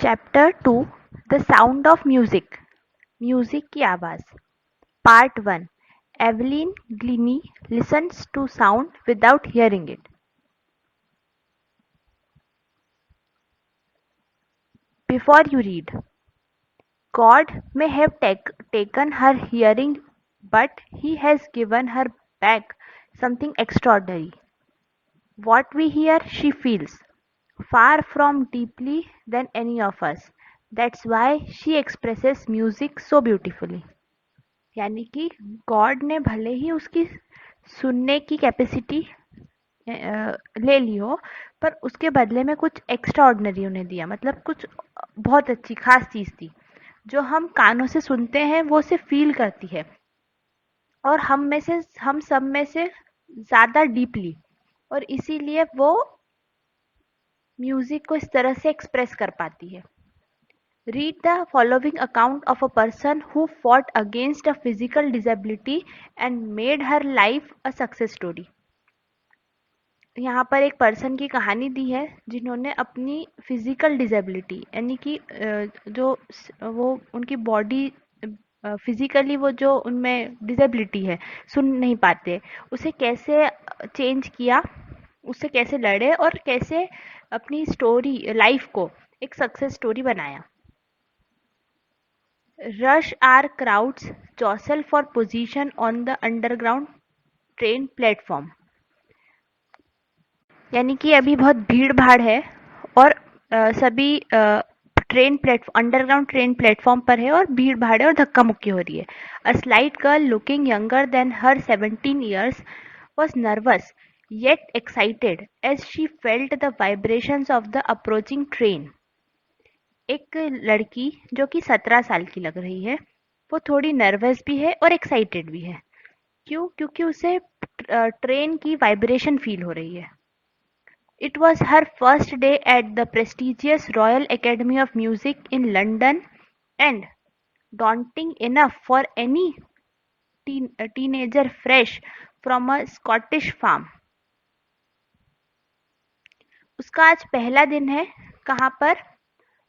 Chapter 2 the sound of music music की आवाज part 1 Evelyn Glennie listens to sound without hearing it before you read God may have taken her hearing, but he has given her back something extraordinary. What we hear, she feels, far from deeply than any of us. That's why she expresses music so beautifully. यानी कि God ने भले ही उसकी सुनने की capacity ले ली हो, पर उसके बदले में कुछ एक्स्ट्रा ऑर्डिनरी उन्हें दिया, मतलब कुछ बहुत अच्छी खास चीज़ थी जो हम कानों से सुनते हैं, वो उसे फील करती है और हम सब में से ज़्यादा डीपली, और इसीलिए वो म्यूज़िक को इस तरह से एक्सप्रेस कर पाती है. Read the following account of a person who fought against a physical disability and made her life a success story. यहाँ पर एक पर्सन की कहानी दी है जिन्होंने अपनी फिजिकल डिसेबिलिटी यानी कि जो वो उनकी बॉडी फिजिकली वो जो उनमें डिसेबिलिटी है, सुन नहीं पाते, उसे कैसे चेंज किया, उससे कैसे लड़े और कैसे अपनी स्टोरी लाइफ को एक सक्सेस स्टोरी बनाया. Rush hour crowds jostle for position on the underground train platform. यानी कि अभी बहुत भीड़ भाड़ है और सभी अंडरग्राउंड ट्रेन प्लेटफॉर्म पर है और भीड़ भाड़ है और धक्का मुक्की हो रही है. A slight girl looking younger than her 17 years was nervous yet excited as she felt the vibrations of the approaching train. एक लड़की जो कि 17 साल की लग रही है, वो थोड़ी नर्वस भी है और एक्साइटेड भी है. क्यों? क्योंकि उसे ट्रेन की वाइब्रेशन फील हो रही है. It was her first day at the prestigious royal Academy of music in London and daunting enough for any teenager fresh from a Scottish farm. उसका आज पहला दिन है. कहाँ पर?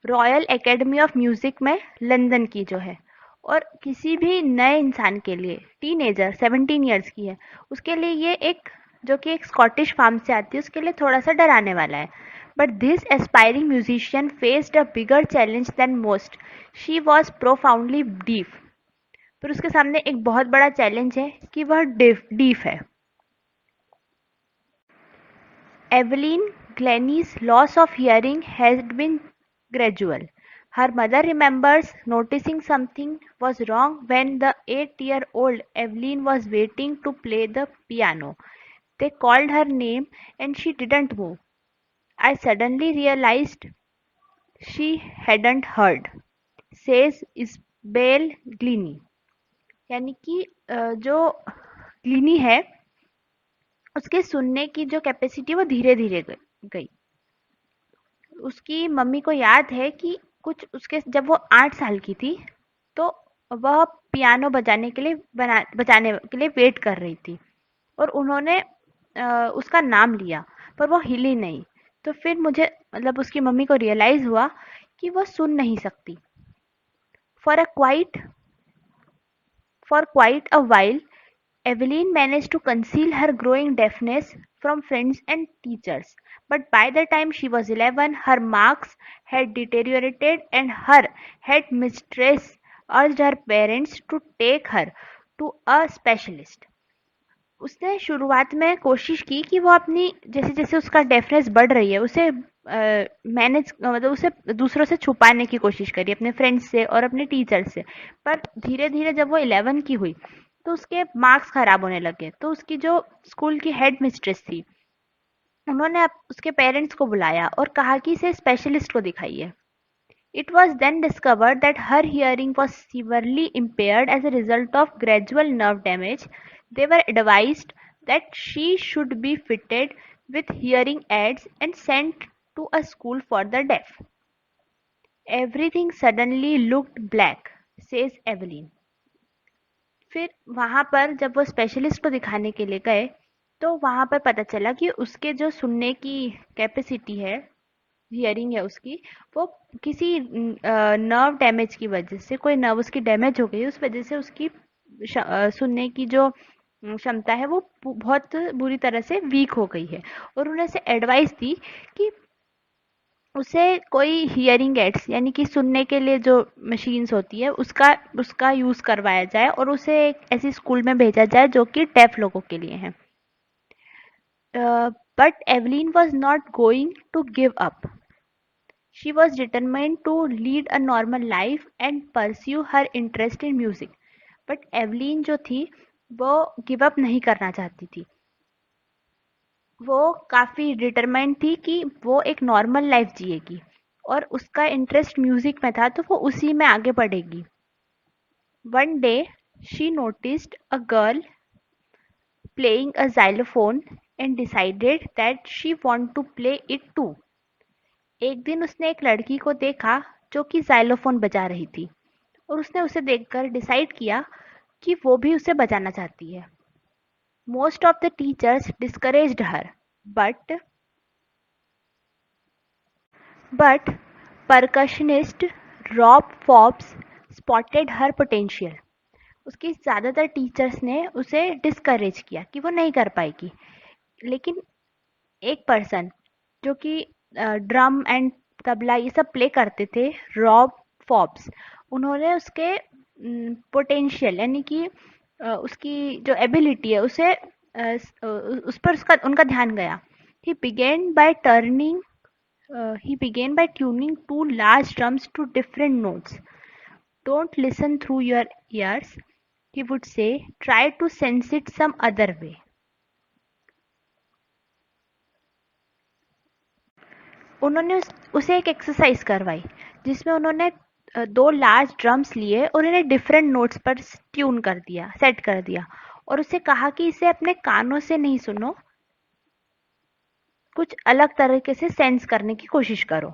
रॉयल एकेडमी ऑफ म्यूजिक में, लंदन की जो है. और किसी भी नए इंसान के लिए, टीनेजर 17 ईयर्स की है, उसके लिए ये एक जो कि एक स्कॉटिश फार्म से आती है, उसके लिए थोड़ा सा डराने वाला है. But this aspiring musician faced a bigger challenge than most. She was profoundly deaf. फिर उसके सामने एक बहुत बड़ा चैलेंज है कि वह डीफ है. Evelyn Glennie's loss of hearing has been gradual. Her mother remembers noticing something was wrong when the 8-year-old Evelyn was waiting to play the piano. They called her name and she didn't move. I suddenly realized she hadn't heard, says Isabel Gleany. यानी कि जो ग्लीनी है, उसके सुनने की जो capacity वो धीरे धीरे गई. उसकी मम्मी को याद है कि कुछ उसके जब वो 8 साल की थी तो वह पियानो बजाने के लिए वेट कर रही थी और उन्होंने उसका नाम लिया पर वो हिली नहीं. तो फिर मुझे मतलब उसकी मम्मी को रियलाइज हुआ कि वो सुन नहीं सकती. For quite a while Evelyn managed to conceal her growing deafness from friends and teachers, but by the time she was 11, her marks had deteriorated and her headmistress urged her parents to take her to a specialist. उसने शुरुआत में कोशिश की कि वो अपनी जैसे जैसे उसका डेफनेस बढ़ रही है उसे मैनेज मतलब उसे दूसरों से छुपाने की कोशिश करी, अपने फ्रेंड्स से और अपने टीचर से. पर धीरे धीरे जब वो 11 की हुई तो उसके मार्क्स खराब होने लगे. तो उसकी जो स्कूल की हेड मिस्ट्रेस थी, उन्होंने उसके पेरेंट्स को बुलाया और कहा कि इसे स्पेशलिस्ट को दिखाइए. It was then discovered that her hearing was severely impaired as a result of gradual nerve damage. They were advised that she should be fitted with hearing aids and sent to a school for the deaf. Everything suddenly looked black, says Evelyn. फिर वहाँ पर जब वो specialist को दिखाने के लिए गए तो वहाँ पर पता चला कि उसके जो सुनने की कैपेसिटी है हियरिंग है उसकी, वो किसी नर्व डैमेज की वजह से, कोई नर्व उसकी डैमेज हो गई, उस वजह से उसकी सुनने की जो क्षमता है वो बहुत बुरी तरह से वीक हो गई है। और उन्हें से एडवाइस दी कि उसे कोई हियरिंग एड्स यानी कि सुनने के लिए जो मशीन्स होती है उसका उसका यूज़ करवाया जाए और उसे एक ऐसी स्कूल में भेजा जाए जो कि डेफ लोगों के लिए है। But Evelyn was not going to give up. She was determined to lead a normal life and pursue her interest in music. But Evelyn जो थी वो गिव अप नहीं करना चाहती थी। वो काफ़ी डिटरमाइंड थी कि वो एक नॉर्मल लाइफ जिएगी और उसका इंटरेस्ट म्यूजिक में था तो वो उसी में आगे बढ़ेगी। One day she noticed a girl playing a xylophone and decided that she want to play it too. एक दिन उसने एक लड़की को देखा जो कि xylophone बजा रही थी और उसने उसे देखकर डिसाइड किया कि वो भी उसे बजाना चाहती है। Most of the teachers discouraged her, but but percussionist Rob Forbes spotted her potential. उसकी ज़्यादातर टीचर्स ने उसे डिस्करेज किया कि वो नहीं कर पाएगी, लेकिन एक पर्सन जो कि ड्रम एंड तबला ये सब प्ले करते थे, रॉब फॉब्स, उन्होंने उसके पोटेंशियल यानी कि उसकी जो एबिलिटी है उसे उस पर उसका उनका ध्यान गया। ही begin bye turning he began by tuning two large drums to different notes. Don't listen through your ears, he would say, try to sense it some other way. उन्होंने उसे एक एक्सरसाइज करवाई जिसमें उन्होंने दो लार्ज ड्रम्स लिए और उन्हें डिफरेंट नोट्स पर ट्यून कर दिया, सेट कर दिया और उसे कहा कि इसे अपने कानों से नहीं सुनो, कुछ अलग तरीके से सेंस करने की कोशिश करो।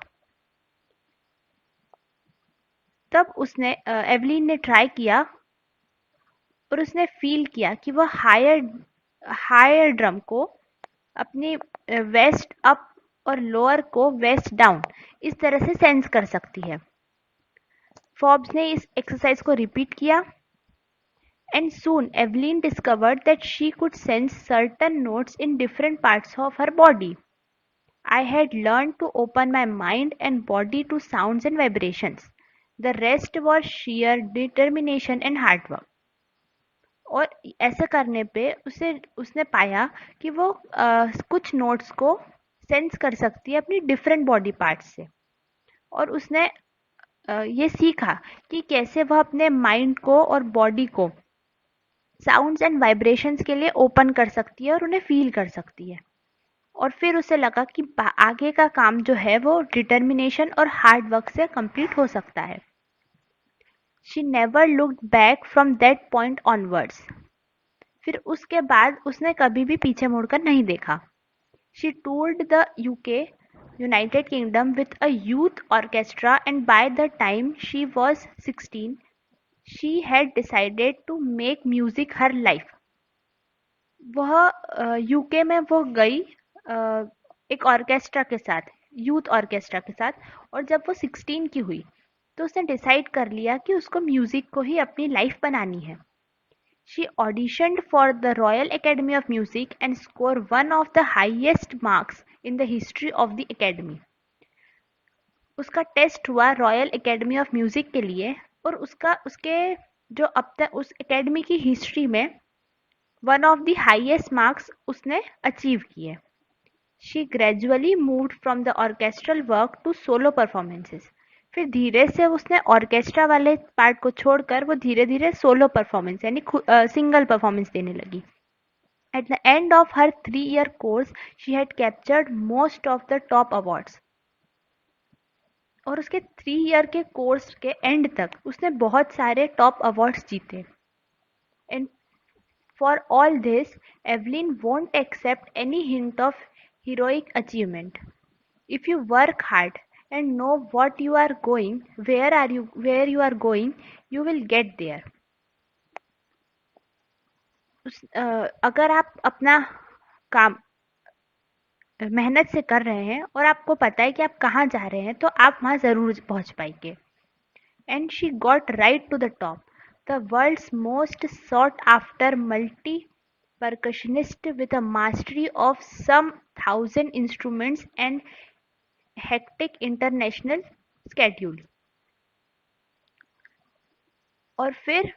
तब उसने एवलीन ने ट्राई किया और उसने फील किया कि वह हायर हायर ड्रम को अपनी वेस्ट अप और लोअर को वेस्ट डाउन इस तरह से सेंस कर सकती है। फॉर्ब्स ने इस एक्सरसाइज को रिपीट किया and soon Evelyn discovered that she could sense certain notes in different parts of her body. I had learned to open my mind and body to sounds and vibrations. The rest was sheer determination and hard work. और ऐसा करने पे उसने पाया कि वो कुछ notes को सेंस कर सकती है अपनी डिफरेंट बॉडी पार्ट्स से। और उसने ये सीखा कि कैसे वह अपने माइंड को और बॉडी को साउंड्स एंड वाइब्रेशंस के लिए ओपन कर सकती है और उन्हें फील कर सकती है। और फिर उसे लगा कि आगे का काम जो है वो डिटर्मिनेशन और हार्ड वर्क से कंप्लीट हो सकता है। She never looked back from that point onwards. फिर उसके बाद उसने कभी भी पीछे मुड़कर नहीं देखा। She toured the UK United Kingdom with a youth orchestra, and by the time she was 16, she had decided to make music her life. वह यूके में वो गई एक ऑर्केस्ट्रा के साथ, यूथ ऑर्केस्ट्रा के साथ, और जब वो 16 की हुई तो उसने डिसाइड कर लिया कि उसको म्यूजिक को ही अपनी लाइफ बनानी है। She auditioned for the Royal Academy of music and score one of the highest marks in the history of the academy. उसका टेस्ट हुआ रॉयल एकेडमी ऑफ म्यूजिक के लिए और उसके जो अब तक उस एकेडमी की हिस्ट्री में one of the highest marks उसने अचीव किए। She gradually moved from the orchestral work to solo performances. फिर धीरे से उसने ऑर्केस्ट्रा वाले पार्ट को छोड़कर वो धीरे धीरे सोलो परफॉर्मेंस यानी सिंगल परफॉर्मेंस देने लगी। At the end of her 3-year course she had captured most of the top awards. और उसके 3 ईयर के कोर्स के एंड तक उसने बहुत सारे टॉप अवार्ड्स जीते। And for all this Evelyn won't accept any hint of heroic achievement. If you work hard and know what you are going, where you are going, you will get there. अगर आप अपना काम मेहनत से कर रहे हैं और आपको पता है कि आप कहाँ जा रहे हैं, तो आप वहाँ ज़रूर पहुँच पाएंगे। And she got right to the top, the world's most sought after multi percussionist with a mastery of some 1,000 instruments and hectic international schedule। और फिर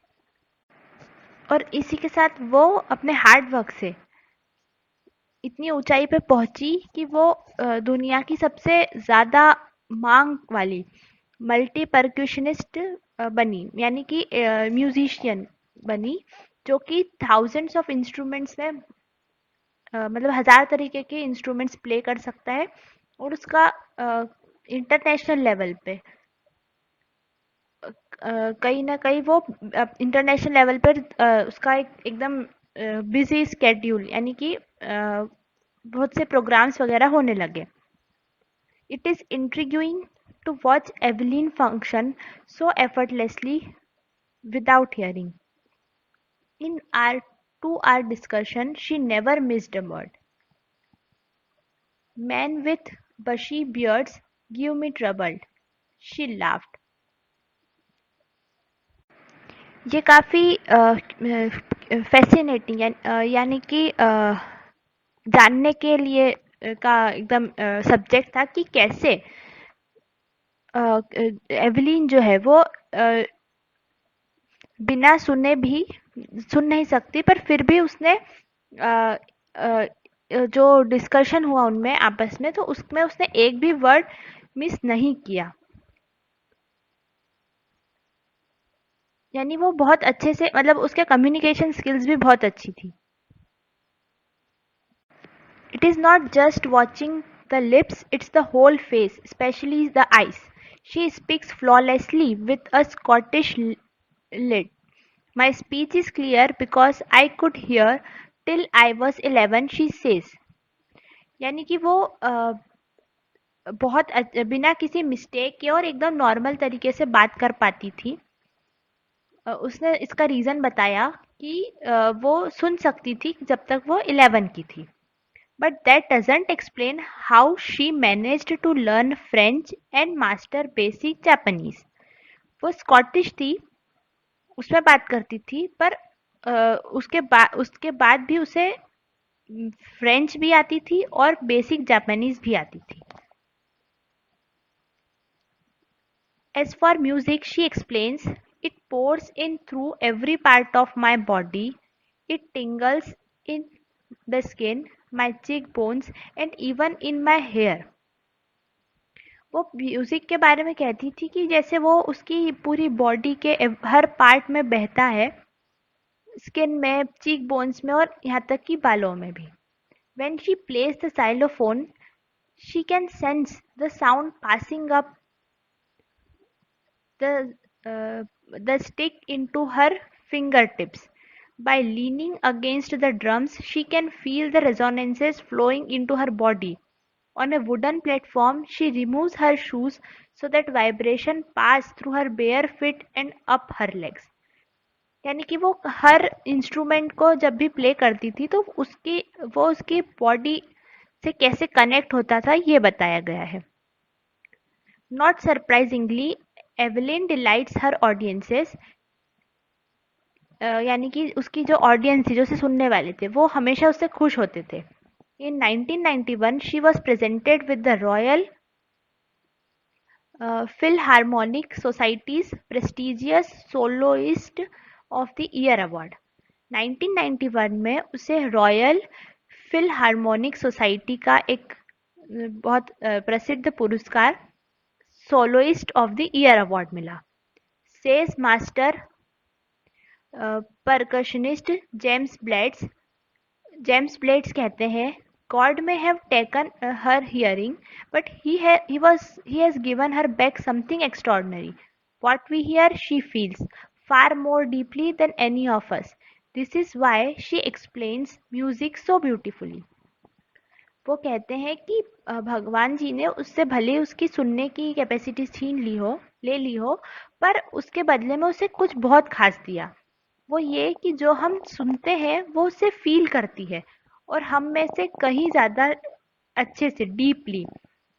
और इसी के साथ वो अपने हार्ड वर्क से इतनी ऊंचाई पे पहुंची कि वो दुनिया की सबसे ज़्यादा मांग वाली मल्टी परक्यूशनिस्ट बनी, यानी कि म्यूजिशियन बनी, जो कि थाउजेंड्स ऑफ इंस्ट्रूमेंट्स में मतलब 1000 तरीके के इंस्ट्रूमेंट्स प्ले कर सकता है। और उसका इंटरनेशनल लेवल पे कहीं ना कहीं वो इंटरनेशनल लेवल पर उसका एकदम बिजी स्केड्यूल, यानी कि बहुत से प्रोग्राम्स वगैरह होने लगे। It is intriguing to watch Evelyn function so effortlessly without hearing. In our 2 hour discussion, she never missed a word. Men with bushy beards give me trouble, she laughed. ये काफ़ी fascinating यानी कि जानने के लिए का एकदम सब्जेक्ट था कि कैसे एवलिन जो है वो बिना सुने भी सुन नहीं सकती, पर फिर भी उसने अ, अ, जो डिस्कशन हुआ उनमें आपस में, तो उसमें उसने एक भी वर्ड मिस नहीं किया। यानी वो बहुत अच्छे से, मतलब उसके कम्युनिकेशन स्किल्स भी बहुत अच्छी थी। It is not just watching the lips, it's the whole face, especially the eyes. She speaks flawlessly with a Scottish lilt. My speech is clear because I could hear till I was 11, she says. यानी कि वो बहुत बिना किसी mistake के और एकदम normal तरीके से बात कर पाती थी। उसने इसका रीज़न बताया कि वो सुन सकती थी जब तक वो 11 की थी। But that doesn't explain how she managed to learn French and master basic Japanese. वो स्कॉटिश थी, उसमें बात करती थी, पर उसके बाद भी उसे फ्रेंच भी आती थी और बेसिक जापानीज भी आती थी। As for music, she explains, it pours in through every part of my body. It tingles in the skin, my cheekbones, and even in my hair. वो म्यूजिक के बारे में कहती थी कि जैसे वो उसकी पूरी बॉडी के हर पार्ट में बहता है, स्किन में, चीक बोन्स में और यहाँ तक कि बालों में भी। When she plays the xylophone, she can sense the sound passing up the the stick into her fingertips. By leaning against the drums, she can feel the resonances flowing into her body. On a wooden platform, she removes her shoes so that vibration pass through her bare feet and up her legs. यानी कि वो हर instrument को जब भी play करती थी तो उसकी बॉडी से कैसे कनेक्ट होता था, ये बताया गया है। Not surprisingly, Evelyn delights her audiences. यानी कि उसकी जो ऑडियंस थी, जो उसे सुनने वाले थे, वो हमेशा उससे खुश होते थे। In 1991, she was presented with the Royal Philharmonic Society's prestigious Soloist of the Year Award। 1991 में उसे रॉयल फिलहार्मोनिक सोसाइटी का एक बहुत प्रसिद्ध पुरस्कार soloist of the year award मिला। Says master percussionist James Blades कहते हैं, God may have taken her hearing, but he has given her back something extraordinary. What we hear, she feels far more deeply than any of us. This is why she explains music so beautifully. वो कहते हैं कि भगवान जी ने उससे भले उसकी सुनने की कैपेसिटी ले ली हो, पर उसके बदले में उसे कुछ बहुत खास दिया। वो ये कि जो हम सुनते हैं वो उसे फील करती है, और हम में से कहीं ज़्यादा अच्छे से डीपली,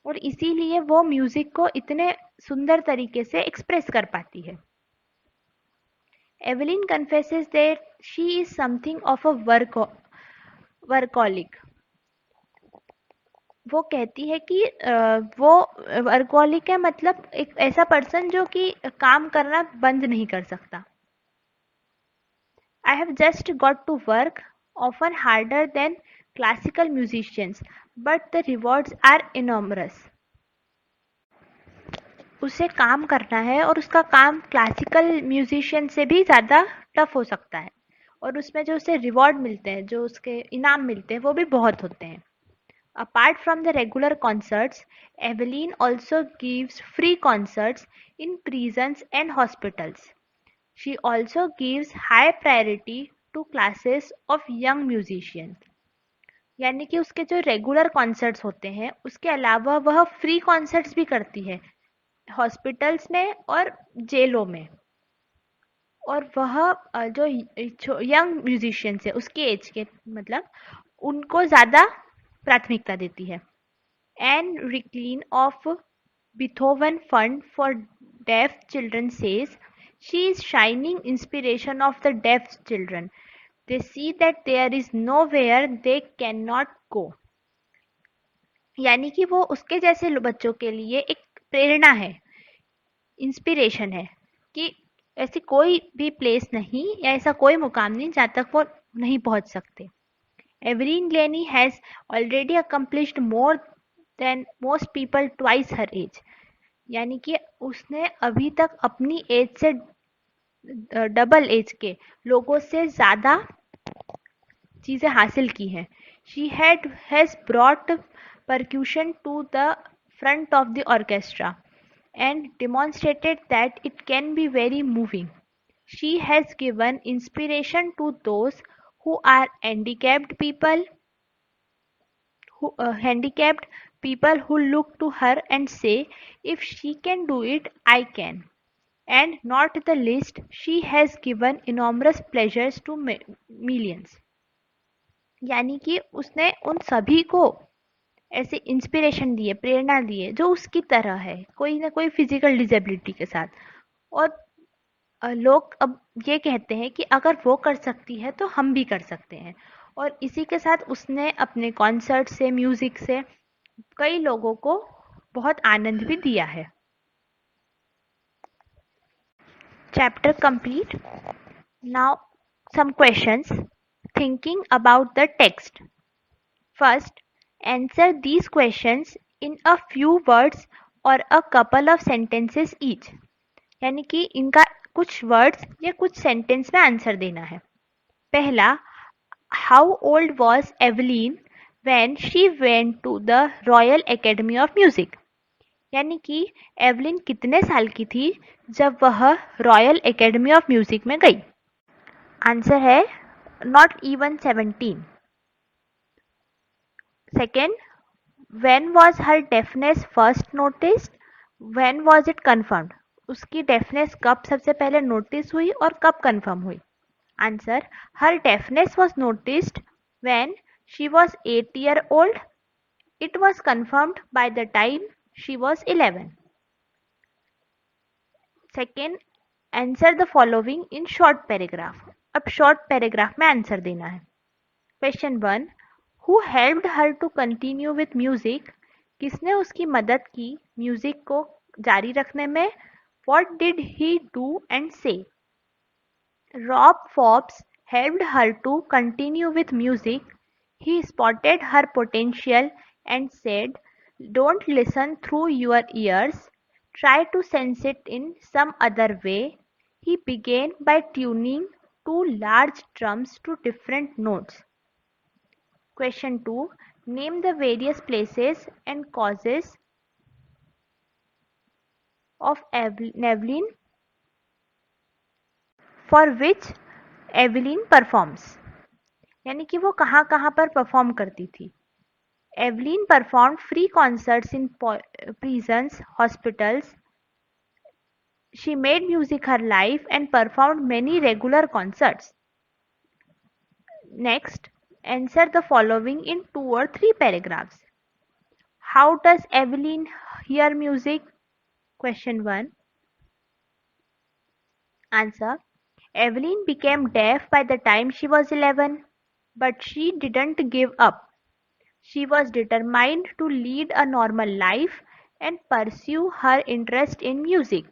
और इसीलिए वो म्यूजिक को इतने सुंदर तरीके से एक्सप्रेस कर पाती है। Evelyn confesses that she is something of a workaholic. वो कहती है कि वो वर्कॉलिक है, मतलब एक ऐसा पर्सन जो कि काम करना बंद नहीं कर सकता। I have just got to work, often harder than classical musicians, but the rewards are enormous. उसे काम करना है और उसका काम क्लासिकल म्यूजिशियन से भी ज़्यादा टफ हो सकता है, और उसमें जो उसे रिवॉर्ड मिलते हैं, जो उसके इनाम मिलते हैं, वो भी बहुत होते हैं। Apart from the regular concerts, Evelyn also gives free concerts in prisons and hospitals. She also gives high priority to classes of young musicians. यानी कि उसके जो रेगुलर कॉन्सर्ट्स होते हैं उसके अलावा वह फ्री कॉन्सर्ट्स भी करती है हॉस्पिटल्स में और जेलों में। और वह जो यंग म्यूजिशियंस है उसके एज के, मतलब उनको ज़्यादा प्राथमिकता देती है। एन रिक्लीन of Beethoven Fund for Deaf Children says she is shining inspiration of the deaf children. They see that there is nowhere they cannot go. यानी कि वो उसके जैसे बच्चों के लिए एक प्रेरणा है, इंस्पिरेशन है कि ऐसी कोई भी प्लेस नहीं या ऐसा कोई मुकाम नहीं जहाँ तक वो नहीं पहुँच सकते। Evelyn Glennie has already accomplished more than most people twice her age. यानी कि उसने अभी तक अपनी एज से डबल एज के लोगों से ज़्यादा चीज़ें हासिल की हैं। She has brought percussion to the front of the orchestra and demonstrated that it can be very moving. She has given inspiration to those who are handicapped people who look to her and say, if she can do it, I can. And not the least, she has given enormous pleasures to millions. यानी कि उसने उन सभी को ऐसे inspiration दिए, प्रेरणा दिए जो उसकी तरह है, कोई ना कोई फिजिकल डिसेबिलिटी के साथ। और लोग अब ये कहते हैं कि अगर वो कर सकती है तो हम भी कर सकते हैं, और इसी के साथ उसने अपने कॉन्सर्ट से, म्यूजिक से कई लोगों को बहुत आनंद भी दिया है। Chapter complete. Now some questions. Thinking about the text. First, answer these questions in a few words or a couple of sentences each. यानी कि इनका कुछ वर्ड्स या कुछ सेंटेंस में आंसर देना है। पहला, how old was Evelyn when she went to the Royal Academy of Music. यानी कि एवलिन कितने साल की थी जब वह रॉयल एकेडमी ऑफ म्यूजिक में गई। आंसर है not even 17। Second, when was her deafness first noticed, when was it confirmed. उसकी डेफनेस कब सबसे पहले नोटिस हुई और कब कन्फर्म हुई। Answer, her deafness was noticed when she was 8 year old. It was confirmed by the time she was 11. Second, answer the following in short paragraph. अब short paragraph में आंसर देना है। Question 1. Who helped her to continue with music? किसने उसकी मदद की music को जारी रखने में? What did he do and say? Rob Forbes helped her to continue with music. He spotted her potential and said, don't listen through your ears. Try to sense it in some other way. He began by tuning two large drums to different notes. Question 2. Name the various places and causes of Evelyn for which Evelyn performs. यानी कि वो कहाँ कहाँ पर perform करती थी। Evelyn performed free concerts in prisons, hospitals. She made music her life and performed many regular concerts. Next, answer the following in 2 or 3 paragraphs. How does Evelyn hear music? Question 1. Answer. Evelyn became deaf by the time she was 11, but she didn't give up. She was determined to lead a normal life and pursue her interest in music.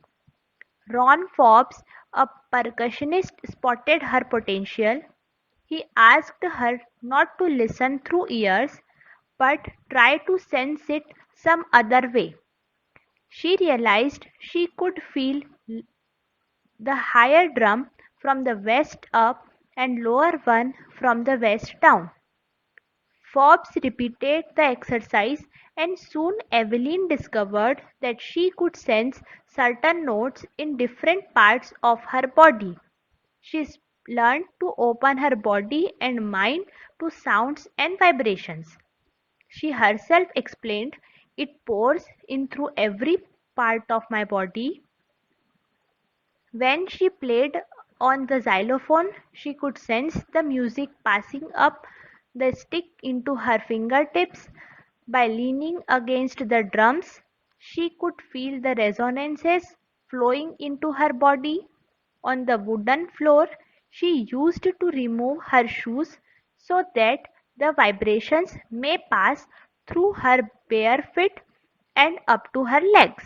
Ron Forbes, a percussionist, spotted her potential. He asked her not to listen through ears, but try to sense it some other way. She realized she could feel the higher drum from the west up and lower one from the west down. Forbes repeated the exercise, and soon Evelyn discovered that she could sense certain notes in different parts of her body. She learned to open her body and mind to sounds and vibrations. She herself explained, "It pours in through every part of my body." When she played on the xylophone, she could sense the music passing up the stick into her fingertips. By leaning against the drums, she could feel the resonances flowing into her body. On the wooden floor, she used to remove her shoes so that the vibrations may pass through her bare feet and up to her legs.